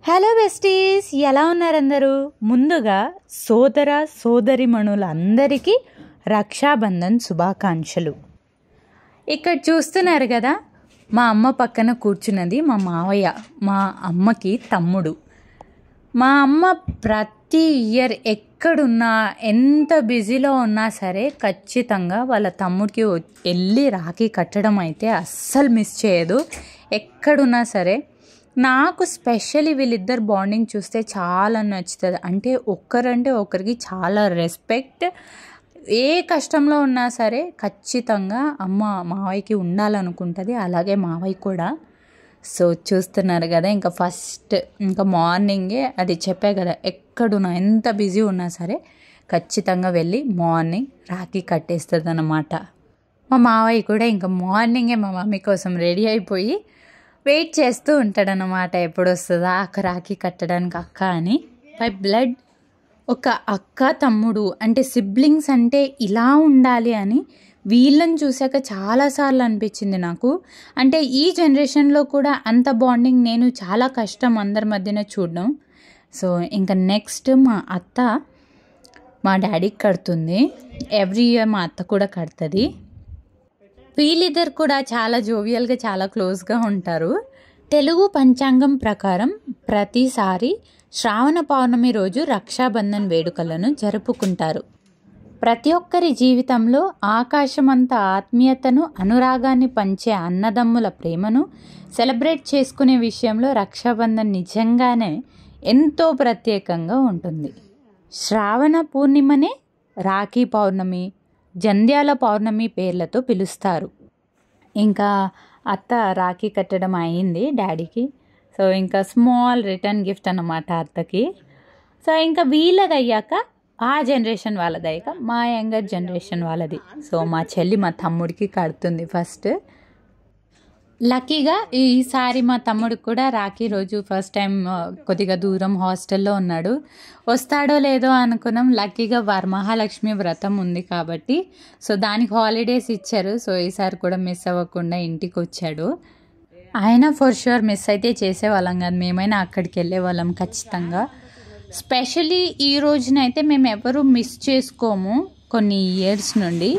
Hello besties, ఎలా ఉన్నారు అందరూ? ముందుగా సోదర సోదరిమణులందరికీ రక్షాబంధన్ శుభాకాంక్షలు. ఇక్కడ చూస్తున్నారు కదా, మా అమ్మ పక్కన కూర్చున్నది మా మావయ్య, మా అమ్మకి తమ్ముడు. మా అమ్మ ప్రతి ఇయర్ ఎక్కడున్నా, ఎంత బిజీలో ఉన్నా సరే ఖచ్చితంగా వాళ్ళ తమ్ముడికి వెళ్ళి రాఖీ కట్టడం అయితే అస్సలు మిస్ చేయదు. ఎక్కడున్నా సరే నాకు స్పెషల్లీ వీళ్ళిద్దరు బాండింగ్ చూస్తే చాలా నచ్చుతుంది. అంటే ఒక్కరంటే ఒకరికి చాలా రెస్పెక్ట్. ఏ కష్టంలో ఉన్నా సరే ఖచ్చితంగా అమ్మ మావయ్యకి ఉండాలనుకుంటుంది, అలాగే మావయ్య కూడా. సో చూస్తున్నారు కదా, ఇంకా మార్నింగే అది చెప్పే కదా, ఎక్కడున్నా ఎంత బిజీ ఉన్నా సరే ఖచ్చితంగా వెళ్ళి మార్నింగ్ రాఖీ కట్టేస్తుంది అన్నమాట. మా మావయ్య కూడా ఇంకా మార్నింగే మా మమ్మీ కోసం రెడీ అయిపోయి వెయిట్ చేస్తూ ఉంటాడనమాట, ఎప్పుడు వస్తుందా అక్క రాఖీ కట్టడానికి అక్క అని. బై బ్లడ్ ఒక అక్క తమ్ముడు అంటే సిబ్లింగ్స్ అంటే ఇలా ఉండాలి అని వీళ్ళని చూశాక చాలాసార్లు అనిపించింది నాకు. అంటే ఈ జనరేషన్లో కూడా అంత బాండింగ్ నేను చాలా కష్టం అందరి మధ్యన చూడడం. సో ఇంకా నెక్స్ట్ మా అత్త మా డాడీకి కడుతుంది. ఎవ్రీ ఇయర్ మా అత్త కూడా కడుతుంది. వీళ్ళిద్దరు కూడా చాలా జోవియల్గా, చాలా క్లోజ్గా ఉంటారు. తెలుగు పంచాంగం ప్రకారం ప్రతిసారి శ్రావణ పౌర్ణమి రోజు రక్షాబంధన్ వేడుకలను జరుపుకుంటారు. ప్రతి ఒక్కరి జీవితంలో ఆకాశమంత ఆత్మీయతను, అనురాగాన్ని పంచే అన్నదమ్ముల ప్రేమను సెలబ్రేట్ చేసుకునే విషయంలో రక్షాబంధన్ నిజంగానే ఎంతో ప్రత్యేకంగా ఉంటుంది. శ్రావణ పూర్ణిమనే రాఖీ పౌర్ణమి, జంధ్యాల పౌర్ణమి పేర్లతో పిలుస్తారు. ఇంకా అత్త రాఖీ కట్టడం అయింది డాడీకి. సో ఇంకా స్మాల్ రిటర్న్ గిఫ్ట్ అన్నమాట అత్తకి. సో ఇంకా వీళ్ళది అయ్యాక ఆ జనరేషన్ వాళ్ళది అయ్యాక మా యంగర్ జనరేషన్ వాళ్ళది. సో మా చెల్లి మా తమ్ముడికి కడుతుంది ఫస్ట్. లక్కీగా ఈసారి మా తమ్ముడికి కూడా రాఖీ రోజు ఫస్ట్ టైం కొద్దిగా దూరం హాస్టల్లో ఉన్నాడు. వస్తాడో లేదో అనుకున్నాం. లక్కీగా వరమహాలక్ష్మి వ్రతం ఉంది కాబట్టి సో దానికి హాలిడేస్ ఇచ్చారు. సో ఈసారి కూడా మిస్ అవ్వకుండా ఇంటికి వచ్చాడు. ఆయన ఫర్ ష్యూర్ మిస్ అయితే చేసేవాళ్ళం కాదు, మేమైనా అక్కడికి వెళ్ళేవాళ్ళం ఖచ్చితంగా. స్పెషల్లీ ఈ రోజునైతే మేము ఎవరు మిస్ చేసుకోము కొన్ని ఇయర్స్ నుండి.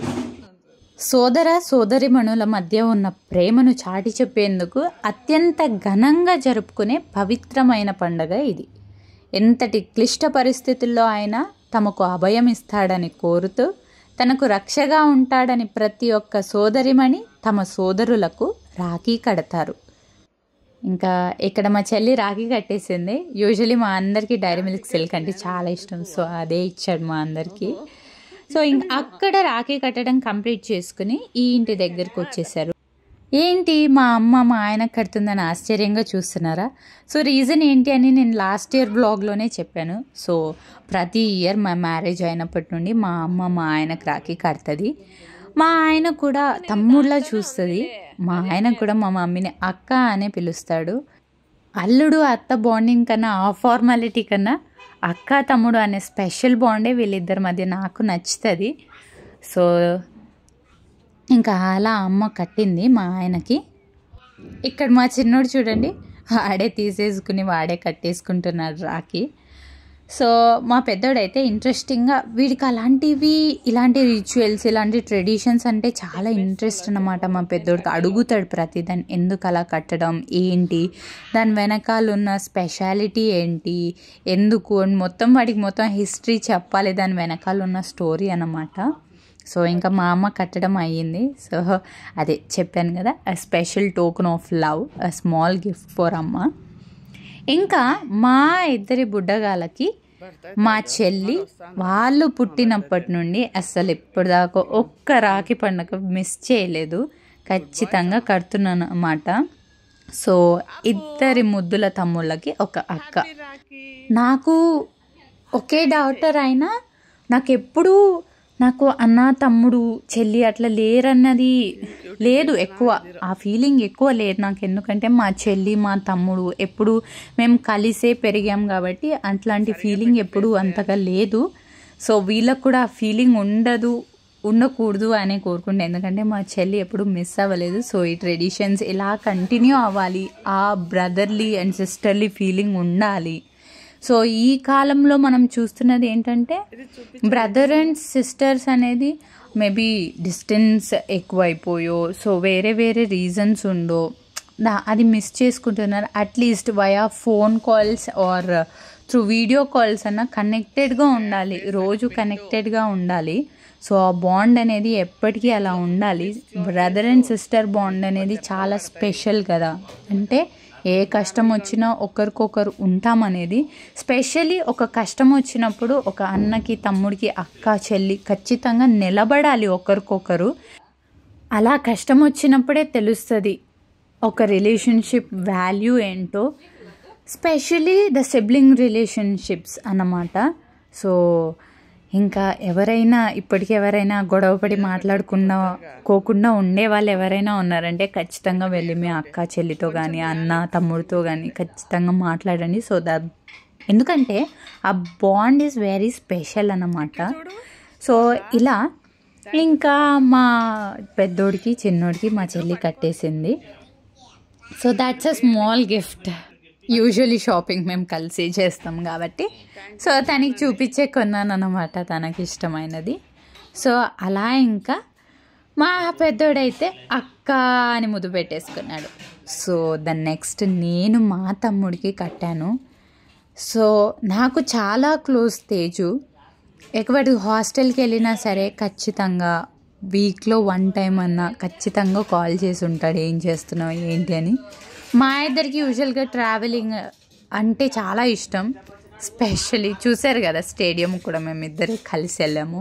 సోదర సోదరిమణుల మధ్య ఉన్న ప్రేమను చాటి చెప్పేందుకు అత్యంత ఘనంగా జరుపుకునే పవిత్రమైన పండుగ ఇది. ఎంతటి క్లిష్ట పరిస్థితుల్లో అయినా తమకు అభయం ఇస్తాడని కోరుతూ, తనకు రక్షగా ఉంటాడని ప్రతి ఒక్క సోదరిమణి తమ సోదరులకు రాఖీ కడతారు. ఇంకా ఇక్కడ మా చెల్లి రాఖీ కట్టేసింది. యూజువలీ మా అందరికీ డైరీ మిల్క్ సిల్క్ అంటే చాలా ఇష్టం, సో అదే ఇచ్చాడు మా అందరికీ. సో ఇంకా అక్కడ రాఖీ కట్టడం కంప్లీట్ చేసుకుని ఈ ఇంటి దగ్గరకు వచ్చేసారు. ఏంటి మా అమ్మ మా ఆయన కడుతుందని ఆశ్చర్యంగా చూస్తున్నారా? సో రీజన్ ఏంటి అని నేను లాస్ట్ ఇయర్ బ్లాగ్లోనే చెప్పాను. సో ప్రతి ఇయర్ మా మ్యారేజ్ అయినప్పటి నుండి మా అమ్మ మా ఆయనకు రాఖీ కడుతుంది. మా ఆయన కూడా తమ్ముళ్ళ చూస్తుంది. మా ఆయన కూడా మా మమ్మీని అక్క అనే పిలుస్తాడు. అల్లుడు అత్త బాండింగ్ కన్నా, ఆ ఫార్మాలిటీ కన్నా అక్క తమ్ముడు అనే స్పెషల్ బాండే వీళ్ళిద్దరి మధ్య నాకు నచ్చుతుంది. సో ఇంకా అలా అమ్మ కట్టింది మా ఆయనకి. ఇక్కడ మా చిన్నోడు చూడండి, వాడే తీసేసుకుని వాడే కట్టేసుకుంటున్నాడు రాఖీ. సో మా పెద్దోడైతే ఇంట్రెస్టింగ్గా, వీడికి ఇలాంటి రిచువల్స్, ఇలాంటి ట్రెడిషన్స్ అంటే చాలా ఇంట్రెస్ట్ అన్నమాట. మా పెద్దోడికి అడుగుతాడు ప్రతిదాన్ని, ఎందుకు అలా కట్టడం, ఏంటి దాని వెనకాల ఉన్న స్పెషాలిటీ ఏంటి, ఎందుకు అని వాడికి మొత్తం హిస్టరీ చెప్పాలి, దాని వెనకాల ఉన్న స్టోరీ అన్నమాట. సో ఇంకా మా అమ్మ కట్టడం అయ్యింది. సో అదే చెప్పాను కదా, అ special token of love, a small gift for అమ్మ. ఇంకా మా ఇద్దరి బుడ్డగాళ్ళకి మా చెల్లి వాళ్ళు పుట్టినప్పటి నుండి అస్సలు ఇప్పటిదాకా ఒక్క రాఖీ పండుగ మిస్ చేయలేదు, ఖచ్చితంగా కడుతున్నాను అన్నమాట. సో ఇద్దరి ముద్దుల తమ్ముళ్ళకి ఒక అక్క. నాకు ఒకే డాటర్ అయినా నాకు అన్న తమ్ముడు చెల్లి అట్లా లేరన్నది లేదు, ఎక్కువ ఆ ఫీలింగ్ ఎక్కువ లేదు నాకు. ఎందుకంటే మా చెల్లి మా తమ్ముడు ఎప్పుడు మేము కలిసే పెరిగాం కాబట్టి అట్లాంటి ఫీలింగ్ ఎప్పుడు అంతగా లేదు. సో వీళ్ళకు కూడా ఆ ఫీలింగ్ ఉండకూడదు అని కోరుకుంటే, ఎందుకంటే మా చెల్లి ఎప్పుడు మిస్ అవ్వలేదు. సో ఈ ట్రెడిషన్స్ ఇలా కంటిన్యూ అవ్వాలి, ఆ బ్రదర్లీ అండ్ సిస్టర్లీ ఫీలింగ్ ఉండాలి. సో ఈ కాలంలో మనం చూస్తున్నది ఏంటంటే బ్రదర్ అండ్ సిస్టర్స్ అనేది మేబీ డిస్టెన్స్ ఎక్కువైపోయో, సో వేరే వేరే రీజన్స్ ఉండో అది మిస్ చేసుకుంటున్నారు. At least via phone calls or through video calls అన్న కనెక్టెడ్గా ఉండాలి, రోజు కనెక్టెడ్గా ఉండాలి. సో ఆ బాండ్ అనేది ఎప్పటికీ అలా ఉండాలి. బ్రదర్ అండ్ సిస్టర్ బాండ్ అనేది చాలా స్పెషల్ కదా. అంటే ఏ కష్టం వచ్చినా ఒకరికొకరు ఉంటామనేది, స్పెషల్లీ ఒక కష్టం వచ్చినప్పుడు ఒక అన్నకి తమ్ముడికి అక్క చెల్లి ఖచ్చితంగా నిలబడాలి ఒకరికొకరు. అలా కష్టం వచ్చినప్పుడే తెలుస్తుంది ఒక రిలేషన్షిప్ వాల్యూ ఏంటో, స్పెషలీ ద సిబ్లింగ్ రిలేషన్షిప్స్ అన్నమాట. సో ఇంకా ఇప్పటికి ఎవరైనా గొడవపడి మాట్లాడుకోకుండా ఉండే వాళ్ళు ఎవరైనా ఉన్నారంటే ఖచ్చితంగా వెళ్ళి మీ అక్క చెల్లితో కానీ అన్న తమ్ముడితో కానీ ఖచ్చితంగా మాట్లాడండి. సో ఎందుకంటే ఆ బాండ్ ఈజ్ వెరీ స్పెషల్ అన్నమాట. సో ఇలా ఇంకా మా పెద్దోడికి చిన్నోడికి మా చెల్లి కట్టేసింది. So that's a small gift. Usually shopping మేము కలిసి చేస్తాం కాబట్టి సో తనకి చూపించే కొన్నాను అన్నమాట, తనకి ఇష్టమైనది. సో అలా ఇంకా మా పెద్దోడైతే అక్క అని ముద్దు పెట్టేసుకున్నాడు. సో నెక్స్ట్ నేను మా తమ్ముడికి కట్టాను. సో నాకు చాలా క్లోజ్ తేజు. ఎక్కడి హాస్టల్కి వెళ్ళినా సరే ఖచ్చితంగా వీక్లో 1 టైం అన్నా ఖచ్చితంగా కాల్ చేసి ఉంటాడు, ఏం చేస్తున్నావు ఏంటి అని. మా ఇద్దరికి యూజువల్గా ట్రావెలింగ్ అంటే చాలా ఇష్టం. స్పెషల్లీ చూసారు కదా స్టేడియం కూడా మేమిద్దరు కలిసి వెళ్ళాము.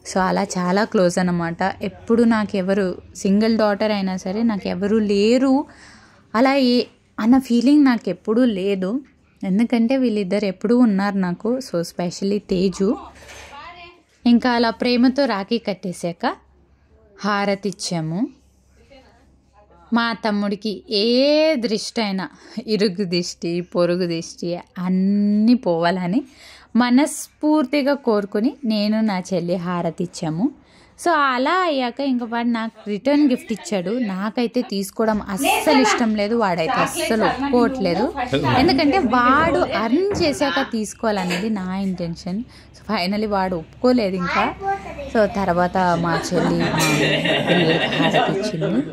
సో అలా చాలా క్లోజ్ అన్నమాట. ఎప్పుడు నాకెవరు సింగిల్ డాటర్ అయినా సరే నాకెవరు లేరు అలా అన్న ఫీలింగ్ నాకు ఎప్పుడూ లేదు, ఎందుకంటే వీళ్ళిద్దరు ఎప్పుడూ ఉన్నారు నాకు. So specially Teju. ఇంకా అలా ప్రేమతో రాఖీ కట్టేశాక హారతి ఇచ్చాము. మా తమ్ముడికి ఏ దృష్టి అయినా, ఇరుగు దిష్టి పొరుగు దిష్టి అన్నీ పోవాలని మనస్ఫూర్తిగా కోరుకుని నేను నా చెల్లి హారతి ఇచ్చాము. సో అలా అయ్యాక ఇంకా వాడు నాకు రిటర్న్ గిఫ్ట్ ఇచ్చాడు. నాకైతే తీసుకోవడం అస్సలు ఇష్టం లేదు, వాడైతే అస్సలు ఒప్పుకోవట్లేదు, ఎందుకంటే వాడు అర్న్ చేశాక తీసుకోవాలనేది నా ఇంటెన్షన్. సో ఫైనలీ వాడు ఒప్పుకోలేదు ఇంకా. సో తర్వాత మా చెల్లి పిల్లలకి హారతి ఇచ్చింది.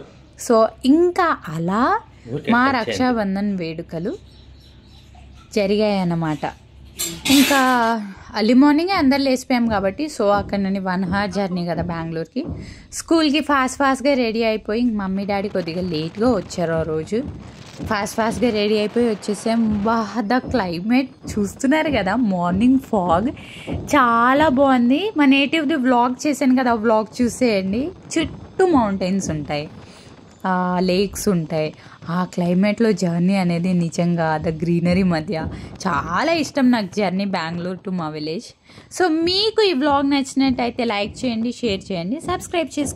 సో ఇంకా అలా మా రక్షాబంధన్ వేడుకలు జరిగాయన్నమాట. ఇంకా అర్లీ మార్నింగే అందరు లేచిపోయాం కాబట్టి సో అక్కడ నుండి 1 hour జర్నీ కదా బెంగళూరుకి. స్కూల్కి ఫాస్ట్గా రెడీ అయిపోయి మమ్మీ డాడీ కొద్దిగా లేట్గా వచ్చారు ఆ రోజు. ఫాస్ట్గా రెడీ అయిపోయి వచ్చేసాం. ద క్లైమేట్ చూస్తున్నారు కదా, మార్నింగ్ ఫాగ్ చాలా బాగుంది. మా నేటివ్ది వ్లాగ్ చేశాను కదా, ఆ వ్లాగ్ చూసేయండి. చుట్టూ మౌంటైన్స్ ఉంటాయి, లేక్స్ ఉంటాయి. ఆ క్లైమేట్లో జర్నీ అనేది నిజంగా ద గ్రీనరీ మధ్య చాలా ఇష్టం నాకు జర్నీ బెంగళూరు టు మా విలేజ్. సో మీకు ఈ వ్లాగ్ నచ్చినట్టయితే లైక్ చేయండి, షేర్ చేయండి, సబ్స్క్రైబ్ చేసుకోండి.